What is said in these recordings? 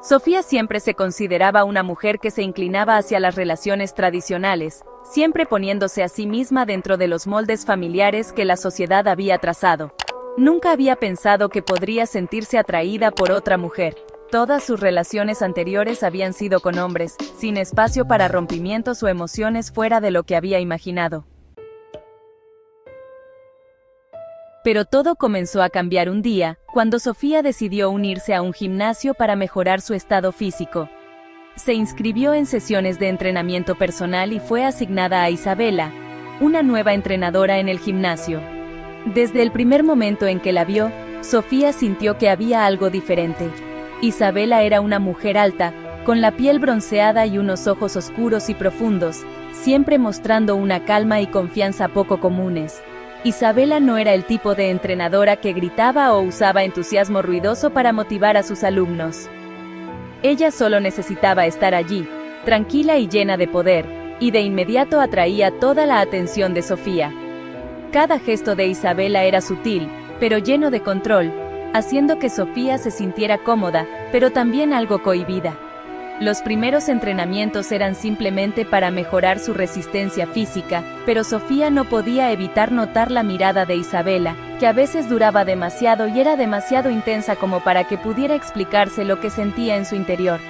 Sofía siempre se consideraba una mujer que se inclinaba hacia las relaciones tradicionales, siempre poniéndose a sí misma dentro de los moldes familiares que la sociedad había trazado. Nunca había pensado que podría sentirse atraída por otra mujer. Todas sus relaciones anteriores habían sido con hombres, sin espacio para rompimientos o emociones fuera de lo que había imaginado. Pero todo comenzó a cambiar un día, cuando Sofía decidió unirse a un gimnasio para mejorar su estado físico. Se inscribió en sesiones de entrenamiento personal y fue asignada a Isabela, una nueva entrenadora en el gimnasio. Desde el primer momento en que la vio, Sofía sintió que había algo diferente. Isabela era una mujer alta, con la piel bronceada y unos ojos oscuros y profundos, siempre mostrando una calma y confianza poco comunes. Isabela no era el tipo de entrenadora que gritaba o usaba entusiasmo ruidoso para motivar a sus alumnos. Ella solo necesitaba estar allí, tranquila y llena de poder, y de inmediato atraía toda la atención de Sofía. Cada gesto de Isabela era sutil, pero lleno de control, haciendo que Sofía se sintiera cómoda, pero también algo cohibida. Los primeros entrenamientos eran simplemente para mejorar su resistencia física, pero Sofía no podía evitar notar la mirada de Isabela, que a veces duraba demasiado y era demasiado intensa como para que pudiera explicarse lo que sentía en su interior.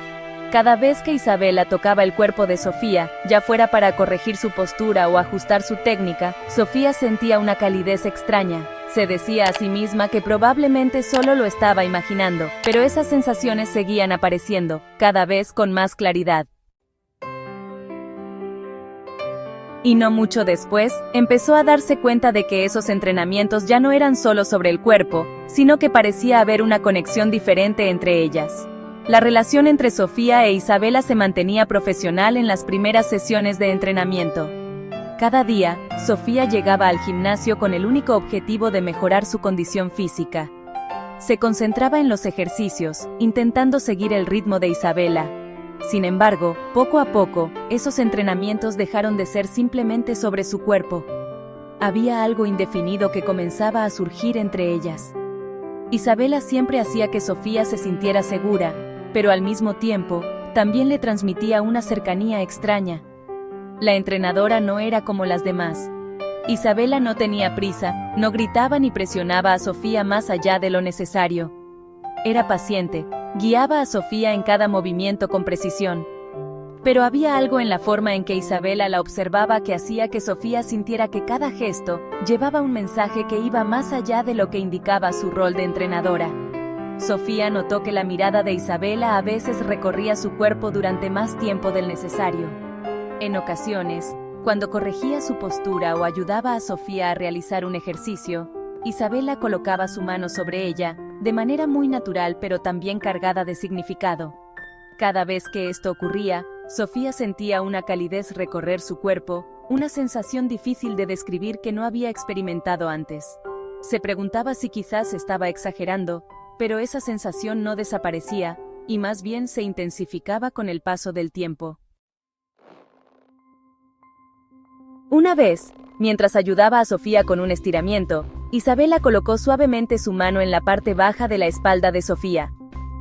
Cada vez que Isabela tocaba el cuerpo de Sofía, ya fuera para corregir su postura o ajustar su técnica, Sofía sentía una calidez extraña. Se decía a sí misma que probablemente solo lo estaba imaginando, pero esas sensaciones seguían apareciendo, cada vez con más claridad. Y no mucho después, empezó a darse cuenta de que esos entrenamientos ya no eran solo sobre el cuerpo, sino que parecía haber una conexión diferente entre ellas. La relación entre Sofía e Isabela se mantenía profesional en las primeras sesiones de entrenamiento. Cada día, Sofía llegaba al gimnasio con el único objetivo de mejorar su condición física. Se concentraba en los ejercicios, intentando seguir el ritmo de Isabela. Sin embargo, poco a poco, esos entrenamientos dejaron de ser simplemente sobre su cuerpo. Había algo indefinido que comenzaba a surgir entre ellas. Isabela siempre hacía que Sofía se sintiera segura, pero al mismo tiempo, también le transmitía una cercanía extraña. La entrenadora no era como las demás. Isabela no tenía prisa, no gritaba ni presionaba a Sofía más allá de lo necesario. Era paciente, guiaba a Sofía en cada movimiento con precisión. Pero había algo en la forma en que Isabela la observaba que hacía que Sofía sintiera que cada gesto llevaba un mensaje que iba más allá de lo que indicaba su rol de entrenadora. Sofía notó que la mirada de Isabela a veces recorría su cuerpo durante más tiempo del necesario. En ocasiones, cuando corregía su postura o ayudaba a Sofía a realizar un ejercicio, Isabela colocaba su mano sobre ella, de manera muy natural pero también cargada de significado. Cada vez que esto ocurría, Sofía sentía una calidez recorrer su cuerpo, una sensación difícil de describir que no había experimentado antes. Se preguntaba si quizás estaba exagerando, pero esa sensación no desaparecía, y más bien se intensificaba con el paso del tiempo. Una vez, mientras ayudaba a Sofía con un estiramiento, Isabela colocó suavemente su mano en la parte baja de la espalda de Sofía.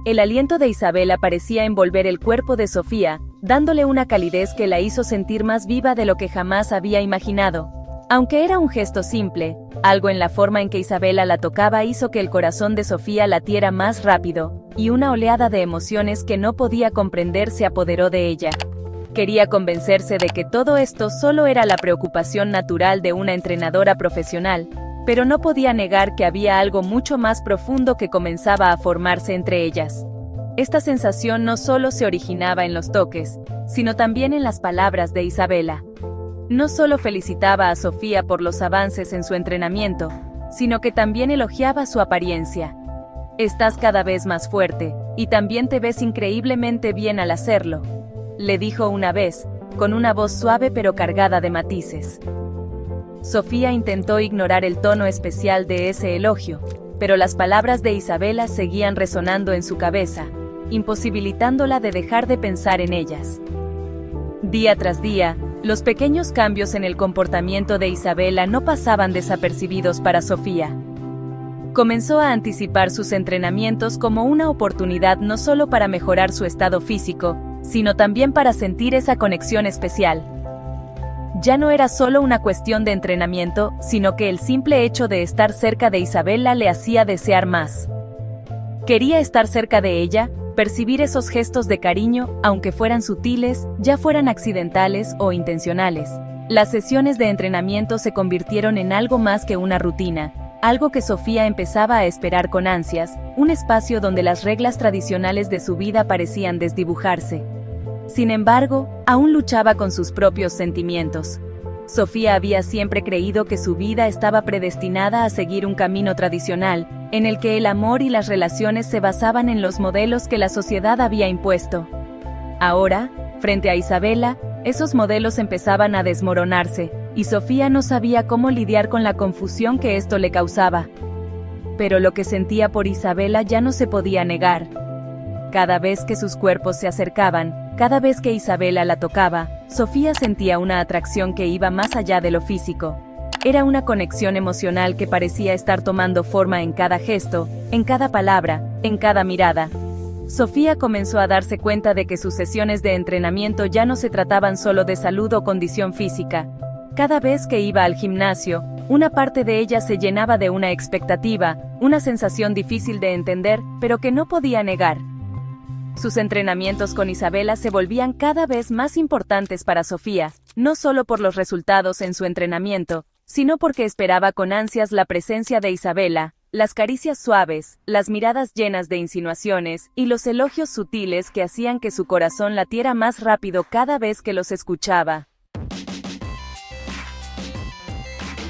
El aliento de Isabela parecía envolver el cuerpo de Sofía, dándole una calidez que la hizo sentir más viva de lo que jamás había imaginado. Aunque era un gesto simple, algo en la forma en que Isabela la tocaba hizo que el corazón de Sofía latiera más rápido, y una oleada de emociones que no podía comprender se apoderó de ella. Quería convencerse de que todo esto solo era la preocupación natural de una entrenadora profesional, pero no podía negar que había algo mucho más profundo que comenzaba a formarse entre ellas. Esta sensación no solo se originaba en los toques, sino también en las palabras de Isabela. No solo felicitaba a Sofía por los avances en su entrenamiento, sino que también elogiaba su apariencia. «Estás cada vez más fuerte, y también te ves increíblemente bien al hacerlo», le dijo una vez, con una voz suave pero cargada de matices. Sofía intentó ignorar el tono especial de ese elogio, pero las palabras de Isabela seguían resonando en su cabeza, imposibilitándola de dejar de pensar en ellas. Día tras día, los pequeños cambios en el comportamiento de Isabela no pasaban desapercibidos para Sofía. Comenzó a anticipar sus entrenamientos como una oportunidad no solo para mejorar su estado físico, sino también para sentir esa conexión especial. Ya no era solo una cuestión de entrenamiento, sino que el simple hecho de estar cerca de Isabela le hacía desear más. Quería estar cerca de ella, percibir esos gestos de cariño, aunque fueran sutiles, ya fueran accidentales o intencionales. Las sesiones de entrenamiento se convirtieron en algo más que una rutina, algo que Sofía empezaba a esperar con ansias, un espacio donde las reglas tradicionales de su vida parecían desdibujarse. Sin embargo, aún luchaba con sus propios sentimientos. Sofía había siempre creído que su vida estaba predestinada a seguir un camino tradicional, en el que el amor y las relaciones se basaban en los modelos que la sociedad había impuesto. Ahora, frente a Isabela, esos modelos empezaban a desmoronarse, y Sofía no sabía cómo lidiar con la confusión que esto le causaba. Pero lo que sentía por Isabela ya no se podía negar. Cada vez que sus cuerpos se acercaban, cada vez que Isabela la tocaba, Sofía sentía una atracción que iba más allá de lo físico. Era una conexión emocional que parecía estar tomando forma en cada gesto, en cada palabra, en cada mirada. Sofía comenzó a darse cuenta de que sus sesiones de entrenamiento ya no se trataban solo de salud o condición física. Cada vez que iba al gimnasio, una parte de ella se llenaba de una expectativa, una sensación difícil de entender, pero que no podía negar. Sus entrenamientos con Isabela se volvían cada vez más importantes para Sofía, no solo por los resultados en su entrenamiento, sino porque esperaba con ansias la presencia de Isabela, las caricias suaves, las miradas llenas de insinuaciones y los elogios sutiles que hacían que su corazón latiera más rápido cada vez que los escuchaba.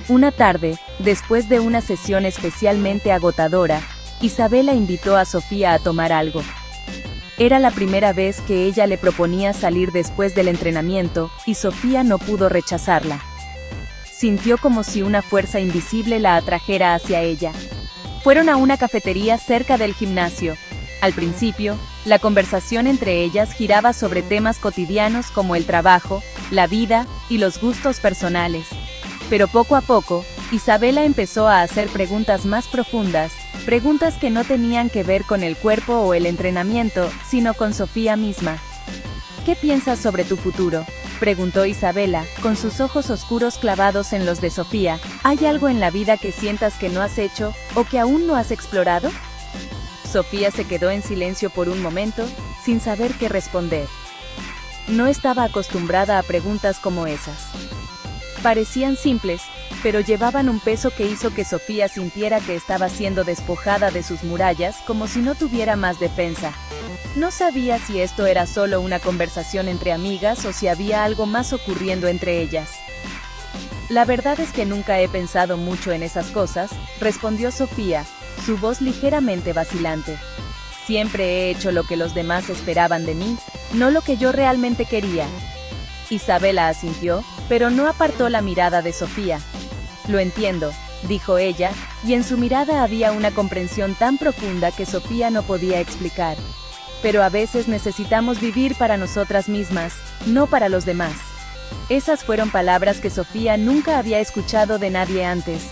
Una tarde, después de una sesión especialmente agotadora, Isabela invitó a Sofía a tomar algo. Era la primera vez que ella le proponía salir después del entrenamiento, y Sofía no pudo rechazarla. Sintió como si una fuerza invisible la atrajera hacia ella. Fueron a una cafetería cerca del gimnasio. Al principio, la conversación entre ellas giraba sobre temas cotidianos como el trabajo, la vida y los gustos personales. Pero poco a poco, Isabela empezó a hacer preguntas más profundas, preguntas que no tenían que ver con el cuerpo o el entrenamiento, sino con Sofía misma. ¿Qué piensas sobre tu futuro?, preguntó Isabela, con sus ojos oscuros clavados en los de Sofía. ¿Hay algo en la vida que sientas que no has hecho, o que aún no has explorado? Sofía se quedó en silencio por un momento, sin saber qué responder. No estaba acostumbrada a preguntas como esas. Parecían simples, pero llevaban un peso que hizo que Sofía sintiera que estaba siendo despojada de sus murallas como si no tuviera más defensa. No sabía si esto era solo una conversación entre amigas o si había algo más ocurriendo entre ellas. La verdad es que nunca he pensado mucho en esas cosas, respondió Sofía, su voz ligeramente vacilante. Siempre he hecho lo que los demás esperaban de mí, no lo que yo realmente quería. Isabela asintió, pero no apartó la mirada de Sofía. Lo entiendo, dijo ella, y en su mirada había una comprensión tan profunda que Sofía no podía explicar. Pero a veces necesitamos vivir para nosotras mismas, no para los demás. Esas fueron palabras que Sofía nunca había escuchado de nadie antes.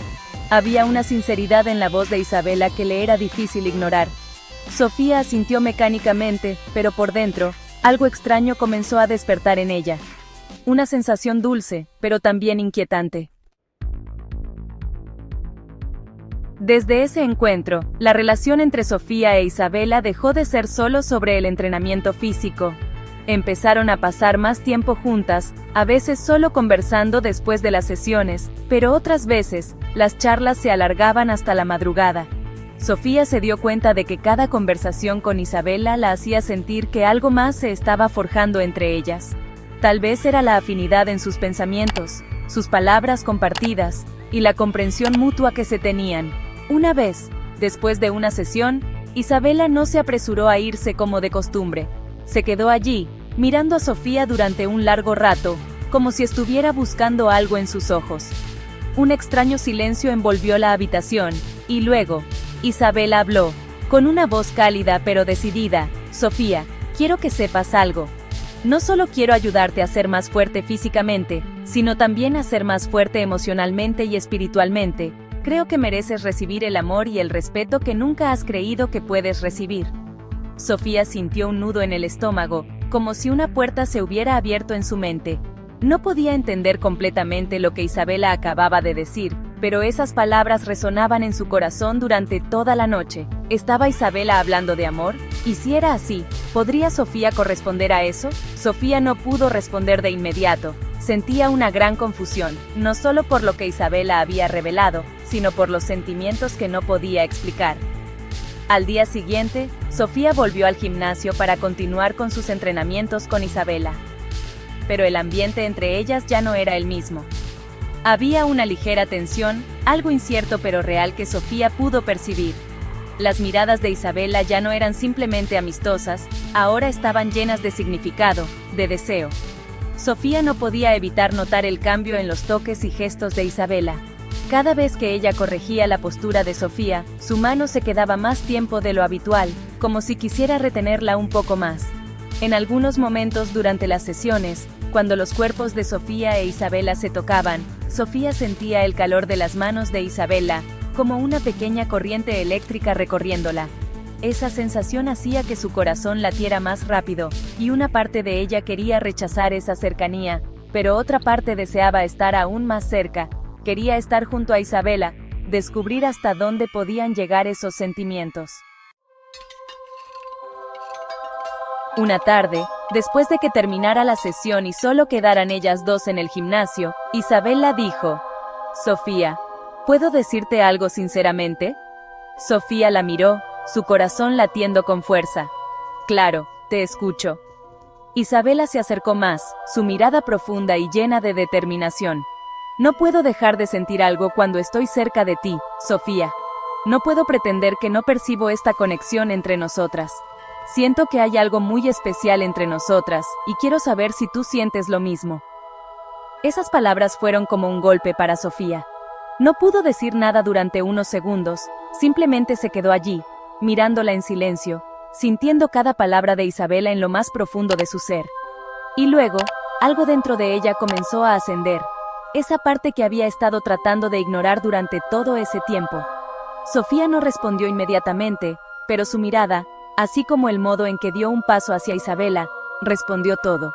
Había una sinceridad en la voz de Isabela que le era difícil ignorar. Sofía asintió mecánicamente, pero por dentro, algo extraño comenzó a despertar en ella. Una sensación dulce, pero también inquietante. Desde ese encuentro, la relación entre Sofía e Isabela dejó de ser solo sobre el entrenamiento físico. Empezaron a pasar más tiempo juntas, a veces solo conversando después de las sesiones, pero otras veces, las charlas se alargaban hasta la madrugada. Sofía se dio cuenta de que cada conversación con Isabela la hacía sentir que algo más se estaba forjando entre ellas. Tal vez era la afinidad en sus pensamientos, sus palabras compartidas, y la comprensión mutua que se tenían. Una vez, después de una sesión, Isabela no se apresuró a irse como de costumbre. Se quedó allí, mirando a Sofía durante un largo rato, como si estuviera buscando algo en sus ojos. Un extraño silencio envolvió la habitación, y luego, Isabela habló, con una voz cálida pero decidida. Sofía, quiero que sepas algo. No solo quiero ayudarte a ser más fuerte físicamente, sino también a ser más fuerte emocionalmente y espiritualmente. Creo que mereces recibir el amor y el respeto que nunca has creído que puedes recibir. Sofía sintió un nudo en el estómago, como si una puerta se hubiera abierto en su mente. No podía entender completamente lo que Isabela acababa de decir, pero esas palabras resonaban en su corazón durante toda la noche. ¿Estaba Isabela hablando de amor? Y si era así, ¿podría Sofía corresponder a eso? Sofía no pudo responder de inmediato. Sentía una gran confusión, no solo por lo que Isabela había revelado, sino por los sentimientos que no podía explicar. Al día siguiente, Sofía volvió al gimnasio para continuar con sus entrenamientos con Isabela. Pero el ambiente entre ellas ya no era el mismo. Había una ligera tensión, algo incierto pero real que Sofía pudo percibir. Las miradas de Isabela ya no eran simplemente amistosas, ahora estaban llenas de significado, de deseo. Sofía no podía evitar notar el cambio en los toques y gestos de Isabela. Cada vez que ella corregía la postura de Sofía, su mano se quedaba más tiempo de lo habitual, como si quisiera retenerla un poco más. En algunos momentos durante las sesiones, cuando los cuerpos de Sofía e Isabela se tocaban, Sofía sentía el calor de las manos de Isabela, como una pequeña corriente eléctrica recorriéndola. Esa sensación hacía que su corazón latiera más rápido, y una parte de ella quería rechazar esa cercanía, pero otra parte deseaba estar aún más cerca, quería estar junto a Isabela, descubrir hasta dónde podían llegar esos sentimientos. Una tarde, después de que terminara la sesión y solo quedaran ellas dos en el gimnasio, Isabela dijo: «Sofía, ¿puedo decirte algo sinceramente?» Sofía la miró, su corazón latiendo con fuerza. «Claro, te escucho». Isabela se acercó más, su mirada profunda y llena de determinación. «No puedo dejar de sentir algo cuando estoy cerca de ti, Sofía. No puedo pretender que no percibo esta conexión entre nosotras. Siento que hay algo muy especial entre nosotras, y quiero saber si tú sientes lo mismo». Esas palabras fueron como un golpe para Sofía. No pudo decir nada durante unos segundos, simplemente se quedó allí, mirándola en silencio, sintiendo cada palabra de Isabela en lo más profundo de su ser. Y luego, algo dentro de ella comenzó a ascender, esa parte que había estado tratando de ignorar durante todo ese tiempo. Sofía no respondió inmediatamente, pero su mirada, así como el modo en que dio un paso hacia Isabela, respondió todo.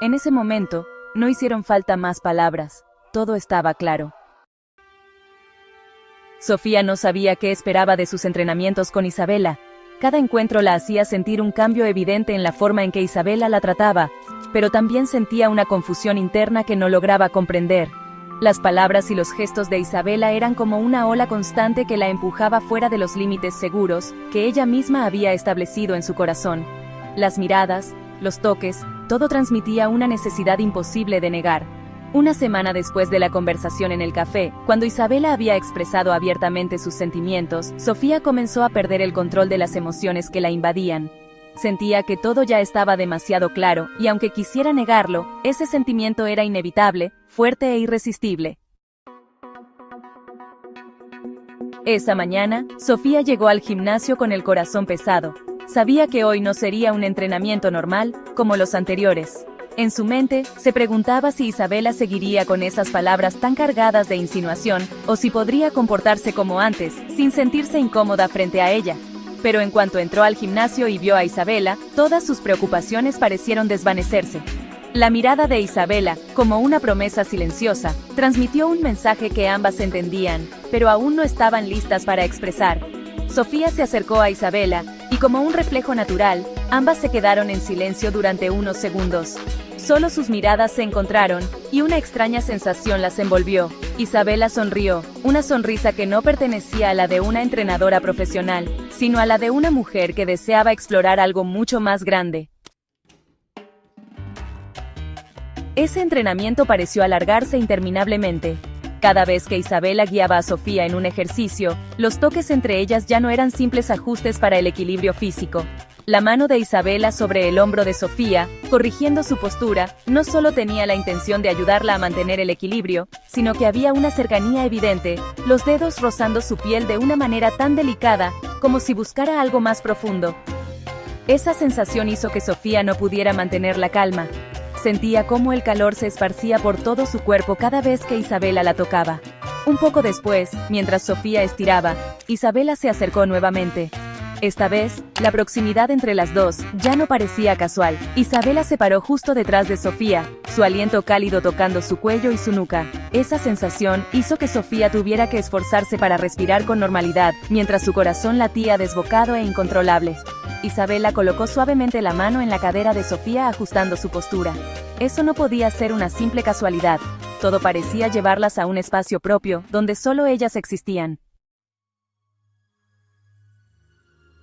En ese momento, no hicieron falta más palabras, todo estaba claro. Sofía no sabía qué esperaba de sus entrenamientos con Isabela. Cada encuentro la hacía sentir un cambio evidente en la forma en que Isabela la trataba, pero también sentía una confusión interna que no lograba comprender. Las palabras y los gestos de Isabela eran como una ola constante que la empujaba fuera de los límites seguros que ella misma había establecido en su corazón. Las miradas, los toques, todo transmitía una necesidad imposible de negar. Una semana después de la conversación en el café, cuando Isabela había expresado abiertamente sus sentimientos, Sofía comenzó a perder el control de las emociones que la invadían. Sentía que todo ya estaba demasiado claro, y aunque quisiera negarlo, ese sentimiento era inevitable, fuerte e irresistible. Esa mañana, Sofía llegó al gimnasio con el corazón pesado. Sabía que hoy no sería un entrenamiento normal, como los anteriores. En su mente, se preguntaba si Isabela seguiría con esas palabras tan cargadas de insinuación, o si podría comportarse como antes, sin sentirse incómoda frente a ella. Pero en cuanto entró al gimnasio y vio a Isabela, todas sus preocupaciones parecieron desvanecerse. La mirada de Isabela, como una promesa silenciosa, transmitió un mensaje que ambas entendían, pero aún no estaban listas para expresar. Sofía se acercó a Isabela, y como un reflejo natural, ambas se quedaron en silencio durante unos segundos. Solo sus miradas se encontraron, y una extraña sensación las envolvió. Isabela sonrió, una sonrisa que no pertenecía a la de una entrenadora profesional, sino a la de una mujer que deseaba explorar algo mucho más grande. Ese entrenamiento pareció alargarse interminablemente. Cada vez que Isabela guiaba a Sofía en un ejercicio, los toques entre ellas ya no eran simples ajustes para el equilibrio físico. La mano de Isabela sobre el hombro de Sofía, corrigiendo su postura, no solo tenía la intención de ayudarla a mantener el equilibrio, sino que había una cercanía evidente, los dedos rozando su piel de una manera tan delicada, como si buscara algo más profundo. Esa sensación hizo que Sofía no pudiera mantener la calma. Sentía cómo el calor se esparcía por todo su cuerpo cada vez que Isabela la tocaba. Un poco después, mientras Sofía estiraba, Isabela se acercó nuevamente. Esta vez, la proximidad entre las dos ya no parecía casual. Isabela se paró justo detrás de Sofía, su aliento cálido tocando su cuello y su nuca. Esa sensación hizo que Sofía tuviera que esforzarse para respirar con normalidad, mientras su corazón latía desbocado e incontrolable. Isabela colocó suavemente la mano en la cadera de Sofía ajustando su postura. Eso no podía ser una simple casualidad. Todo parecía llevarlas a un espacio propio, donde solo ellas existían.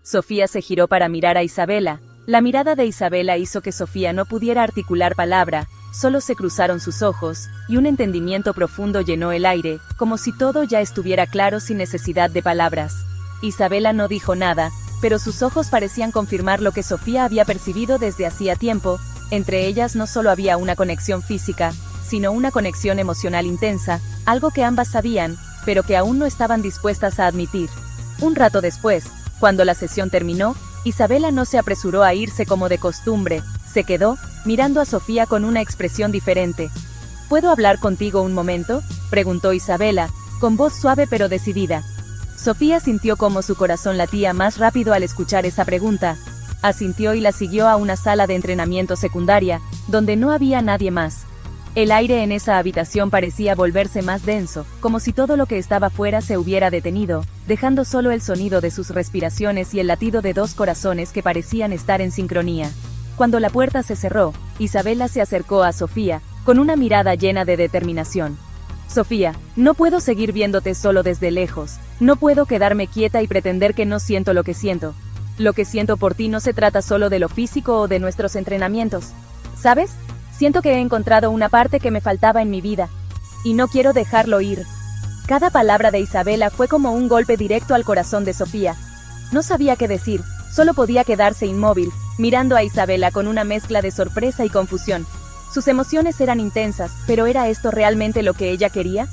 Sofía se giró para mirar a Isabela. La mirada de Isabela hizo que Sofía no pudiera articular palabra, solo se cruzaron sus ojos, y un entendimiento profundo llenó el aire, como si todo ya estuviera claro sin necesidad de palabras. Isabela no dijo nada, pero sus ojos parecían confirmar lo que Sofía había percibido desde hacía tiempo. Entre ellas no solo había una conexión física, sino una conexión emocional intensa, algo que ambas sabían, pero que aún no estaban dispuestas a admitir. Un rato después, cuando la sesión terminó, Isabela no se apresuró a irse como de costumbre, se quedó, mirando a Sofía con una expresión diferente. ¿Puedo hablar contigo un momento?, preguntó Isabela, con voz suave pero decidida. Sofía sintió cómo su corazón latía más rápido al escuchar esa pregunta. Asintió y la siguió a una sala de entrenamiento secundaria, donde no había nadie más. El aire en esa habitación parecía volverse más denso, como si todo lo que estaba fuera se hubiera detenido, dejando solo el sonido de sus respiraciones y el latido de dos corazones que parecían estar en sincronía. Cuando la puerta se cerró, Isabela se acercó a Sofía, con una mirada llena de determinación. Sofía, no puedo seguir viéndote solo desde lejos, no puedo quedarme quieta y pretender que no siento lo que siento. Lo que siento por ti no se trata solo de lo físico o de nuestros entrenamientos. ¿Sabes? Siento que he encontrado una parte que me faltaba en mi vida. Y no quiero dejarlo ir. Cada palabra de Isabela fue como un golpe directo al corazón de Sofía. No sabía qué decir, solo podía quedarse inmóvil, mirando a Isabela con una mezcla de sorpresa y confusión. Sus emociones eran intensas, pero ¿era esto realmente lo que ella quería?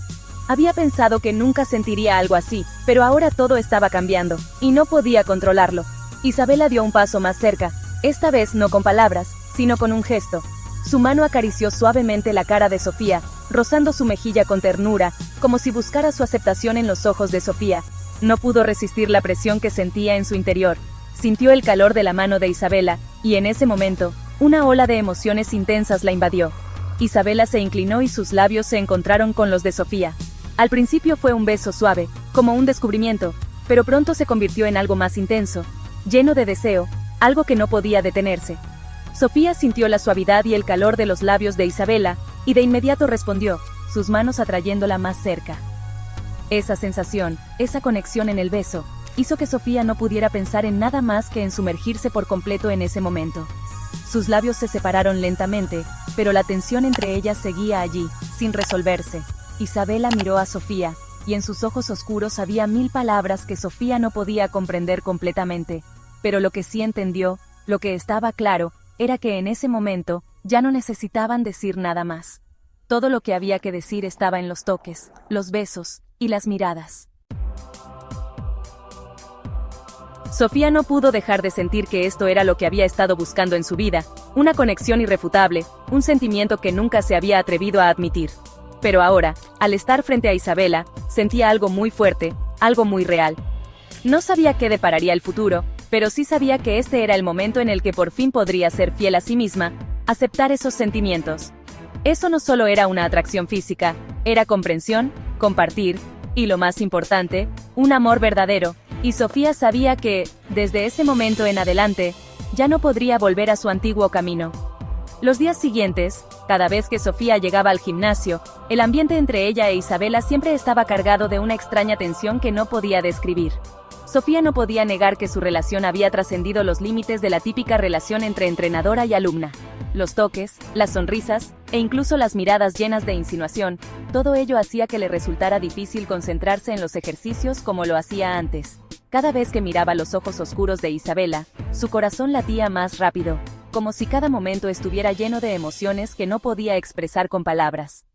Había pensado que nunca sentiría algo así, pero ahora todo estaba cambiando, y no podía controlarlo. Isabela dio un paso más cerca, esta vez no con palabras, sino con un gesto. Su mano acarició suavemente la cara de Sofía, rozando su mejilla con ternura, como si buscara su aceptación en los ojos de Sofía. No pudo resistir la presión que sentía en su interior. Sintió el calor de la mano de Isabela, y en ese momento, una ola de emociones intensas la invadió. Isabela se inclinó y sus labios se encontraron con los de Sofía. Al principio fue un beso suave, como un descubrimiento, pero pronto se convirtió en algo más intenso, lleno de deseo, algo que no podía detenerse. Sofía sintió la suavidad y el calor de los labios de Isabela, y de inmediato respondió, sus manos atrayéndola más cerca. Esa sensación, esa conexión en el beso, hizo que Sofía no pudiera pensar en nada más que en sumergirse por completo en ese momento. Sus labios se separaron lentamente, pero la tensión entre ellas seguía allí, sin resolverse. Isabela miró a Sofía, y en sus ojos oscuros había mil palabras que Sofía no podía comprender completamente. Pero lo que sí entendió, lo que estaba claro, era que en ese momento, ya no necesitaban decir nada más. Todo lo que había que decir estaba en los toques, los besos, y las miradas. Sofía no pudo dejar de sentir que esto era lo que había estado buscando en su vida, una conexión irrefutable, un sentimiento que nunca se había atrevido a admitir. Pero ahora, al estar frente a Isabela, sentía algo muy fuerte, algo muy real. No sabía qué depararía el futuro, pero sí sabía que este era el momento en el que por fin podría ser fiel a sí misma, aceptar esos sentimientos. Eso no solo era una atracción física, era comprensión, compartir, y lo más importante, un amor verdadero, y Sofía sabía que, desde ese momento en adelante, ya no podría volver a su antiguo camino. Los días siguientes, cada vez que Sofía llegaba al gimnasio, el ambiente entre ella e Isabela siempre estaba cargado de una extraña tensión que no podía describir. Sofía no podía negar que su relación había trascendido los límites de la típica relación entre entrenadora y alumna. Los toques, las sonrisas, e incluso las miradas llenas de insinuación, todo ello hacía que le resultara difícil concentrarse en los ejercicios como lo hacía antes. Cada vez que miraba los ojos oscuros de Isabela, su corazón latía más rápido, como si cada momento estuviera lleno de emociones que no podía expresar con palabras.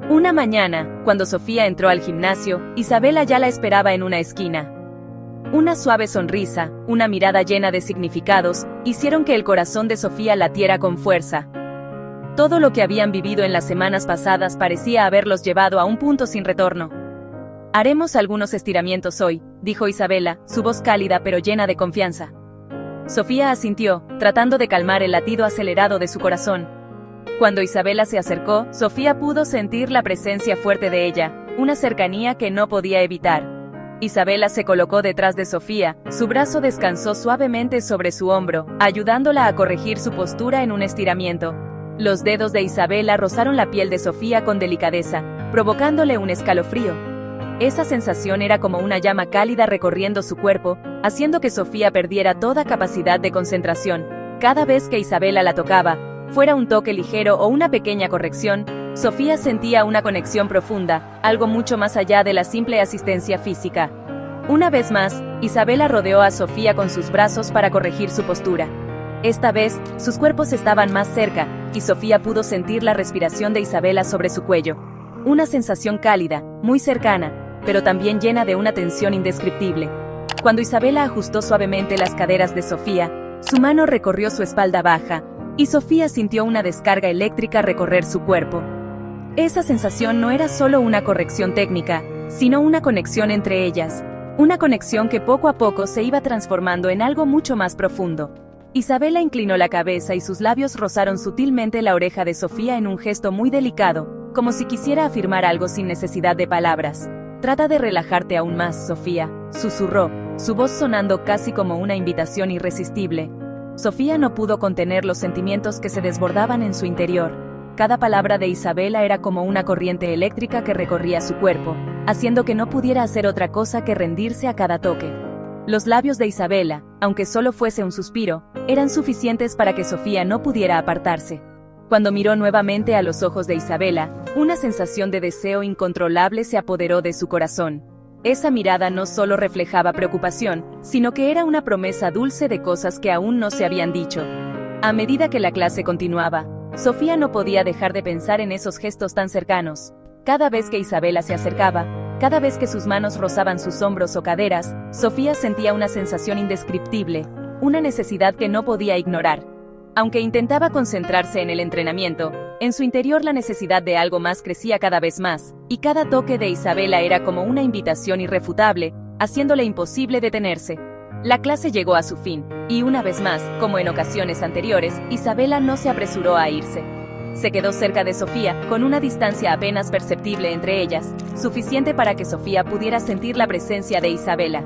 Una mañana, cuando Sofía entró al gimnasio, Isabela ya la esperaba en una esquina. Una suave sonrisa, una mirada llena de significados, hicieron que el corazón de Sofía latiera con fuerza. Todo lo que habían vivido en las semanas pasadas parecía haberlos llevado a un punto sin retorno. Haremos algunos estiramientos hoy, dijo Isabela, su voz cálida pero llena de confianza. Sofía asintió, tratando de calmar el latido acelerado de su corazón. Cuando Isabela se acercó, Sofía pudo sentir la presencia fuerte de ella, una cercanía que no podía evitar. Isabela se colocó detrás de Sofía, su brazo descansó suavemente sobre su hombro, ayudándola a corregir su postura en un estiramiento. Los dedos de Isabela rozaron la piel de Sofía con delicadeza, provocándole un escalofrío. Esa sensación era como una llama cálida recorriendo su cuerpo, haciendo que Sofía perdiera toda capacidad de concentración. Cada vez que Isabela la tocaba, fuera un toque ligero o una pequeña corrección, Sofía sentía una conexión profunda, algo mucho más allá de la simple asistencia física. Una vez más, Isabela rodeó a Sofía con sus brazos para corregir su postura. Esta vez, sus cuerpos estaban más cerca, y Sofía pudo sentir la respiración de Isabela sobre su cuello. Una sensación cálida, muy cercana, pero también llena de una tensión indescriptible. Cuando Isabela ajustó suavemente las caderas de Sofía, su mano recorrió su espalda baja, y Sofía sintió una descarga eléctrica recorrer su cuerpo. Esa sensación no era solo una corrección técnica, sino una conexión entre ellas, una conexión que poco a poco se iba transformando en algo mucho más profundo. Isabela inclinó la cabeza y sus labios rozaron sutilmente la oreja de Sofía en un gesto muy delicado, como si quisiera afirmar algo sin necesidad de palabras. «Trata de relajarte aún más, Sofía», susurró, su voz sonando casi como una invitación irresistible. Sofía no pudo contener los sentimientos que se desbordaban en su interior. Cada palabra de Isabela era como una corriente eléctrica que recorría su cuerpo, haciendo que no pudiera hacer otra cosa que rendirse a cada toque. Los labios de Isabela, aunque solo fuese un suspiro, eran suficientes para que Sofía no pudiera apartarse. Cuando miró nuevamente a los ojos de Isabela, una sensación de deseo incontrolable se apoderó de su corazón. Esa mirada no solo reflejaba preocupación, sino que era una promesa dulce de cosas que aún no se habían dicho. A medida que la clase continuaba, Sofía no podía dejar de pensar en esos gestos tan cercanos. Cada vez que Isabela se acercaba, cada vez que sus manos rozaban sus hombros o caderas, Sofía sentía una sensación indescriptible, una necesidad que no podía ignorar. Aunque intentaba concentrarse en el entrenamiento, en su interior la necesidad de algo más crecía cada vez más, y cada toque de Isabela era como una invitación irrefutable, haciéndole imposible detenerse. La clase llegó a su fin, y una vez más, como en ocasiones anteriores, Isabela no se apresuró a irse. Se quedó cerca de Sofía, con una distancia apenas perceptible entre ellas, suficiente para que Sofía pudiera sentir la presencia de Isabela.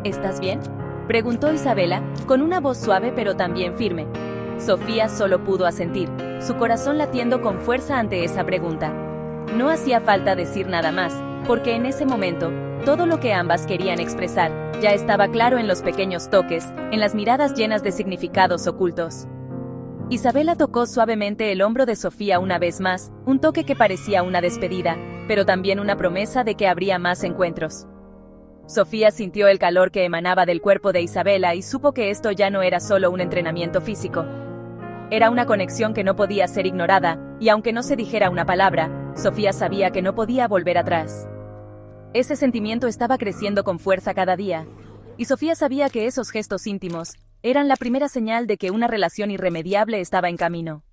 «¿Estás bien?», preguntó Isabela, con una voz suave pero también firme. Sofía solo pudo asentir, su corazón latiendo con fuerza ante esa pregunta. No hacía falta decir nada más, porque en ese momento, todo lo que ambas querían expresar, ya estaba claro en los pequeños toques, en las miradas llenas de significados ocultos. Isabela tocó suavemente el hombro de Sofía una vez más, un toque que parecía una despedida, pero también una promesa de que habría más encuentros. Sofía sintió el calor que emanaba del cuerpo de Isabela y supo que esto ya no era solo un entrenamiento físico. Era una conexión que no podía ser ignorada, y aunque no se dijera una palabra, Sofía sabía que no podía volver atrás. Ese sentimiento estaba creciendo con fuerza cada día, y Sofía sabía que esos gestos íntimos eran la primera señal de que una relación irremediable estaba en camino.